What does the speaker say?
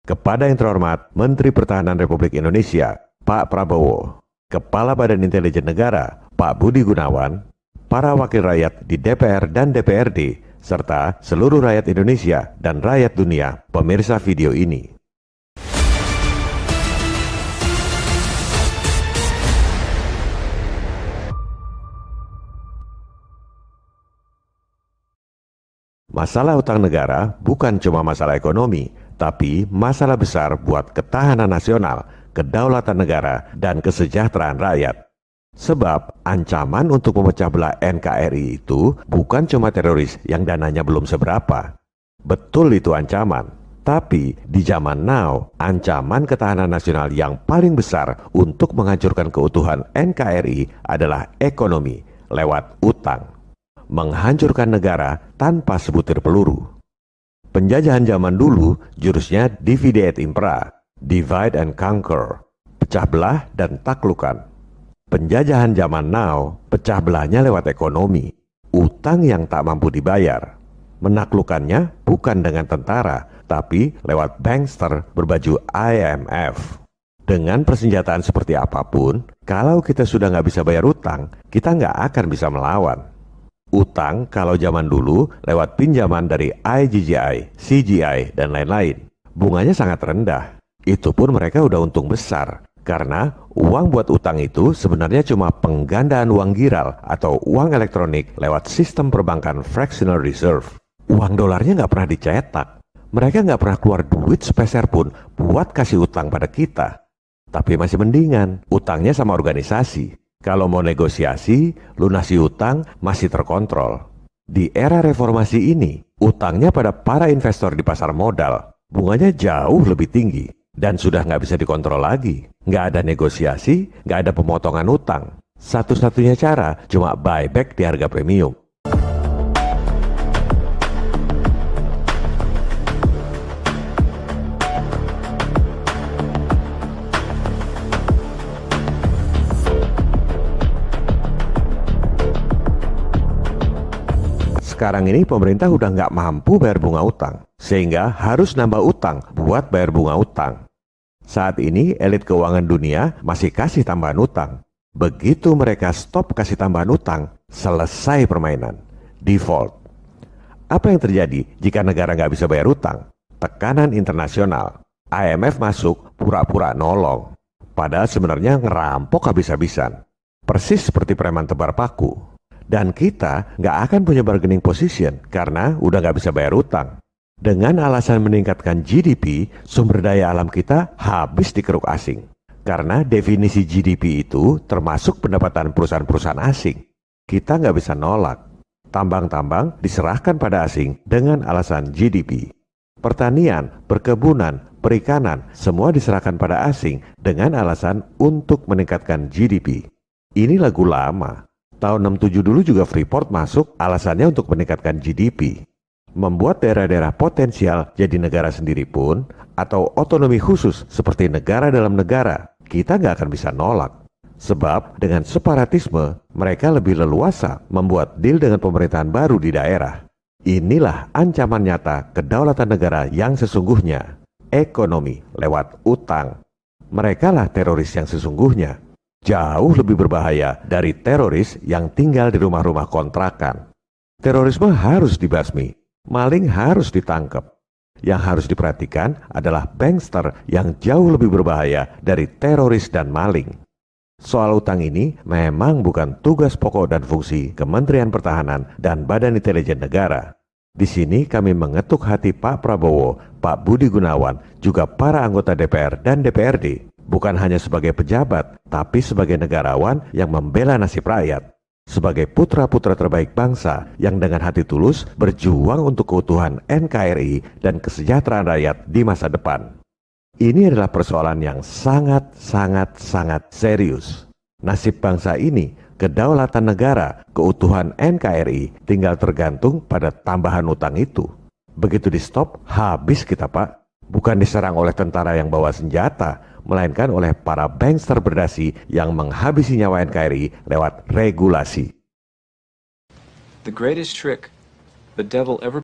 Kepada yang terhormat Menteri Pertahanan Republik Indonesia, Pak Prabowo, Kepala Badan Intelijen Negara, Pak Budi Gunawan, para wakil rakyat di DPR dan DPRD, serta seluruh rakyat Indonesia dan rakyat dunia, pemirsa video ini. Masalah utang negara bukan cuma masalah ekonomi, tapi masalah besar buat ketahanan nasional, kedaulatan negara, dan kesejahteraan rakyat. Sebab ancaman untuk memecah belah NKRI itu bukan cuma teroris yang dananya belum seberapa. Betul itu ancaman. Tapi di zaman now, ancaman ketahanan nasional yang paling besar untuk menghancurkan keutuhan NKRI adalah ekonomi lewat utang. Menghancurkan negara tanpa sebutir peluru. Penjajahan zaman dulu jurusnya divide et impera, divide and conquer, pecah belah dan taklukkan. Penjajahan zaman now, pecah belahnya lewat ekonomi, utang yang tak mampu dibayar. Menaklukkannya bukan dengan tentara, tapi lewat bankster berbaju IMF. Dengan persenjataan seperti apapun, kalau kita sudah nggak bisa bayar utang, kita nggak akan bisa melawan. Utang kalau zaman dulu lewat pinjaman dari IGGI, CGI, dan lain-lain. Bunganya sangat rendah. Itu pun mereka udah untung besar. Karena uang buat utang itu sebenarnya cuma penggandaan uang giral atau uang elektronik lewat sistem perbankan fractional reserve. Uang dolarnya nggak pernah dicetak. Mereka nggak pernah keluar duit sepeser pun buat kasih utang pada kita. Tapi masih mendingan, utangnya sama organisasi. Kalau mau negosiasi, lunasi utang masih terkontrol. Di era reformasi ini, utangnya pada para investor di pasar modal, bunganya jauh lebih tinggi dan sudah nggak bisa dikontrol lagi. Nggak ada negosiasi, nggak ada pemotongan utang. Satu-satunya cara cuma buyback di harga premium. Sekarang ini pemerintah udah nggak mampu bayar bunga utang, sehingga harus nambah utang buat bayar bunga utang. Saat ini elit keuangan dunia masih kasih tambahan utang. Begitu mereka stop kasih tambahan utang, selesai permainan. Default. Apa yang terjadi jika negara nggak bisa bayar utang? Tekanan internasional. IMF masuk pura-pura nolong. Padahal sebenarnya ngerampok habis-habisan. Persis seperti preman tebar paku. Dan kita nggak akan punya bargaining position karena udah nggak bisa bayar utang. Dengan alasan meningkatkan GDP, sumber daya alam kita habis dikeruk asing. Karena definisi GDP itu termasuk pendapatan perusahaan-perusahaan asing. Kita nggak bisa nolak. Tambang-tambang diserahkan pada asing dengan alasan GDP. Pertanian, perkebunan, perikanan, semua diserahkan pada asing dengan alasan untuk meningkatkan GDP. Ini lagu lama. Tahun 67 dulu juga Freeport masuk alasannya untuk meningkatkan GDP. Membuat daerah-daerah potensial jadi negara sendiri pun, atau otonomi khusus seperti negara dalam negara, kita nggak akan bisa nolak. Sebab dengan separatisme, mereka lebih leluasa membuat deal dengan pemerintahan baru di daerah. Inilah ancaman nyata kedaulatan negara yang sesungguhnya. Ekonomi lewat utang. Mereka lah teroris yang sesungguhnya. Jauh lebih berbahaya dari teroris yang tinggal di rumah-rumah kontrakan. Terorisme harus dibasmi, maling harus ditangkap. Yang harus diperhatikan adalah bankster yang jauh lebih berbahaya dari teroris dan maling. Soal utang ini memang bukan tugas pokok dan fungsi Kementerian Pertahanan dan Badan Intelijen Negara. Di sini kami mengetuk hati Pak Prabowo, Pak Budi Gunawan, juga para anggota DPR dan DPRD. Bukan hanya sebagai pejabat, tapi sebagai negarawan yang membela nasib rakyat. Sebagai putra-putra terbaik bangsa yang dengan hati tulus berjuang untuk keutuhan NKRI dan kesejahteraan rakyat di masa depan. Ini adalah persoalan yang sangat serius. Nasib bangsa ini, kedaulatan negara, keutuhan NKRI tinggal tergantung pada tambahan utang itu. Begitu di stop, habis kita Pak. Bukan diserang oleh tentara yang bawa senjata, melainkan oleh para bankster berdasi yang menghabisi nyawa NKRI lewat regulasi. The greatest trick the devil ever